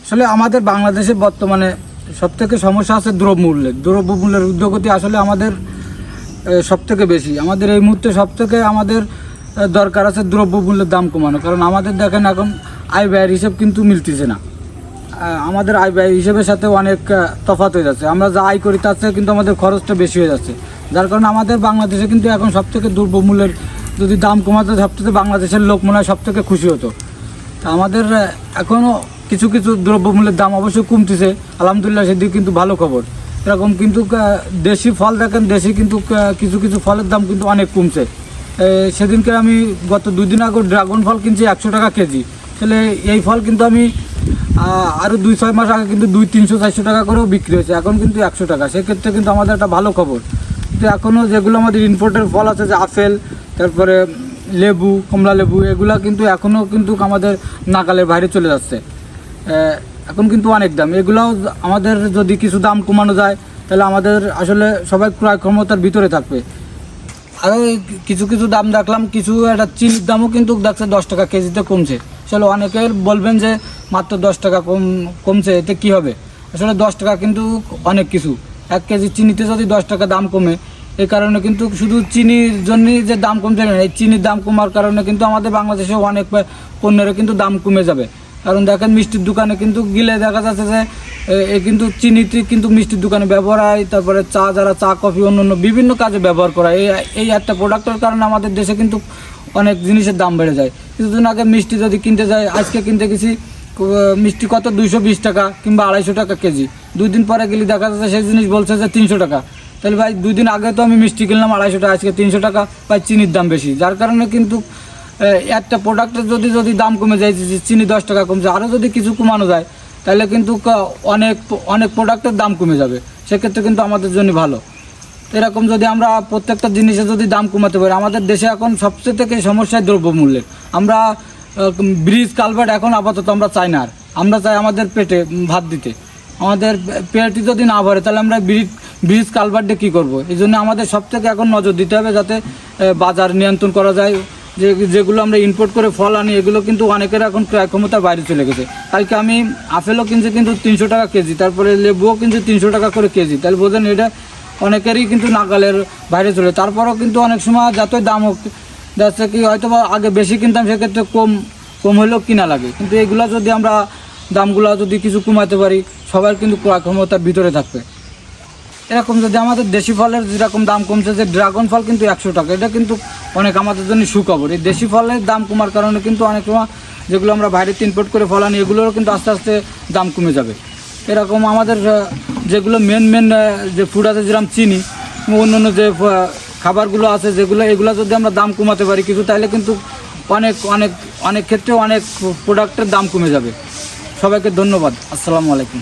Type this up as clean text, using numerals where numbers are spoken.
আসলে আমাদের বাংলাদেশে বর্তমানে সবথেকে সমস্যা আছে দ্রব্যমূল্যের ঊর্ধ্বগতি আসলে আমাদের সবথেকে বেশি। আমাদের এই মুহূর্তে সবথেকে আমাদের দরকার আছে দ্রব্যমূল্যের দাম কমানো, কারণ আমাদের দেখেন এখন আয় ব্যয়ের হিসেব কিন্তু মিলতেছে না। আমাদের আয় ব্যয় হিসেবের সাথে অনেক তফাৎ হয়ে যাচ্ছে। আমরা যা আয় করি তার থেকে কিন্তু আমাদের খরচটা বেশি হয়ে যাচ্ছে, যার কারণে আমাদের বাংলাদেশে কিন্তু এখন সবথেকে দ্রব্যমূল্যের যদি দাম কমাতে সবথেকে বাংলাদেশের লোক মনে হয় সবথেকে খুশি হতো। তা আমাদের এখনও কিছু কিছু দ্রব্যমূল্যের দাম অবশ্যই কমতেছে, আলহামদুলিল্লাহ, সেদিকে কিন্তু ভালো খবর। এরকম কিন্তু দেশি ফল দেখেন, দেশি কিন্তু কিছু কিছু ফলের দাম কিন্তু অনেক কমছে। সেদিনকে আমি গত 2 দিন আগে ড্রাগন ফল কিনছি 100 টাকা কেজি। তাহলে এই ফল কিন্তু আমি আরও 2-6 মাস আগে কিন্তু 200-300-400 টাকা করেও বিক্রি হয়েছে, এখন কিন্তু 100 টাকা। সেক্ষেত্রে কিন্তু আমাদের একটা ভালো খবর। কিন্তু এখনও যেগুলো আমাদের ইম্পোর্টের ফল আছে, যে আপেল, তারপরে লেবু, কমলা লেবু, এগুলা কিন্তু এখনও কিন্তু আমাদের নাগালের বাইরে চলে যাচ্ছে। এখন কিন্তু অনেক দাম। এগুলাও আমাদের যদি কিছু দাম কমানো যায় তাহলে আমাদের আসলে সবাই ক্রয় ক্ষমতার ভিতরে থাকবে। আরও কিছু কিছু দাম দেখলাম, কিছু একটা চিনির দামও কিন্তু দেখছে 10 টাকা কেজিতে কমছে। আসলে অনেকের বলবেন যে মাত্র 10 টাকা কমছে, এতে কী হবে? আসলে 10 টাকা কিন্তু অনেক কিছু। 1 কেজি চিনিতে যদি 10 টাকা দাম কমে, এই কারণে কিন্তু শুধু চিনির জন্যই যে দাম কমছে না, এই চিনির দাম কমার কারণে কিন্তু আমাদের বাংলাদেশে অনেক পণ্যেরও কিন্তু দাম কমে যাবে। কারণ দেখেন মিষ্টির দোকানে কিন্তু গিলে দেখা যাচ্ছে যে কিন্তু চিনিতে কিন্তু মিষ্টির দোকানে ব্যবহার হয়, তারপরে যারা চা কফি অন্য বিভিন্ন কাজে ব্যবহার করা হয়। এই একটা প্রোডাক্টের কারণে আমাদের দেশে কিন্তু অনেক জিনিসের দাম বেড়ে যায়। কিছুদিন আগে মিষ্টি যদি কিনতে যাই, আজকে কিনতে গেছি মিষ্টি কত 220 টাকা কিংবা 250 টাকা কেজি। 2 দিন পরে গেলে দেখা যাচ্ছে সেই জিনিস বলছে যে 300 টাকা। তাহলে ভাই 2 দিন আগে তো আমি মিষ্টি কিনলাম 250 টাকা, আজকে 300 টাকা, ভাই চিনির দাম বেশি। যার কারণে কিন্তু একটা প্রোডাক্টের যদি দাম কমে যায়, চিনি 10 টাকা কমছে, আরও যদি কিছু কমানো যায় তাহলে কিন্তু অনেক প্রোডাক্টের দাম কমে যাবে। সেক্ষেত্রে কিন্তু আমাদের জন্য ভালো। এরকম যদি আমরা প্রত্যেকটা জিনিসে যদি দাম কমাতে পারি, আমাদের দেশে এখন সবচেয়ে থেকে সমস্যায় দ্রব্যমূল্যের। আমরা ব্রিজ কালভার্ট এখন আপাতত আমরা চাই না, আর আমরা চাই আমাদের পেটে ভাত দিতে। আমাদের পেটে যদি না ভরে তাহলে আমরা ব্রিজ কালভার্টে কী করবো? এই জন্য আমাদের সবথেকে এখন নজর দিতে হবে যাতে বাজার নিয়ন্ত্রণ করা যায়। যেগুলো আমরা ইম্পোর্ট করে ফল আনি, এগুলো কিন্তু অনেকের এখন ক্রয় ক্ষমতার বাইরে চলে গেছে। কালকে আমি আপেলও কিনছি কিন্তু 300 টাকা কেজি, তারপরে লেবুও কিনছি 300 টাকা করে কেজি। তাহলে বোঝেন এটা অনেকেরই কিন্তু নাগালের বাইরে চলে। তারপরেও কিন্তু অনেক সময় যতই দাম হোক, যাচ্ছে কি হয়তো বা আগে বেশি কিনতাম, সেক্ষেত্রে কম হলেও কিনা লাগে। কিন্তু এগুলো যদি আমরা দামগুলো যদি কিছু কমাতে পারি, সবার কিন্তু ক্রয় ক্ষমতার ভিতরে থাকবে। এরকম যদি আমাদের দেশি ফলের যেরকম দাম কমছে, যে ড্রাগন ফল কিন্তু 100 টাকা, এটা কিন্তু অনেক আমাদের জন্য সুখবর। এই দেশি ফলের দাম কমার কারণে কিন্তু অনেক সময় যেগুলো আমরা বাইরে ইম্পোর্ট করে ফল আনি, এগুলোরও কিন্তু আস্তে আস্তে দাম কমে যাবে। এরকম আমাদের যেগুলো মেন যে ফুড আছে, যেরকম চিনি, অন্য যে খাবারগুলো আছে যেগুলো, এগুলো যদি আমরা দাম কমাতে পারি কিছু, তাহলে কিন্তু অনেক ক্ষেত্রে অনেক প্রোডাক্টের দাম কমে যাবে। সবাইকে ধন্যবাদ। আসসালামু আলাইকুম।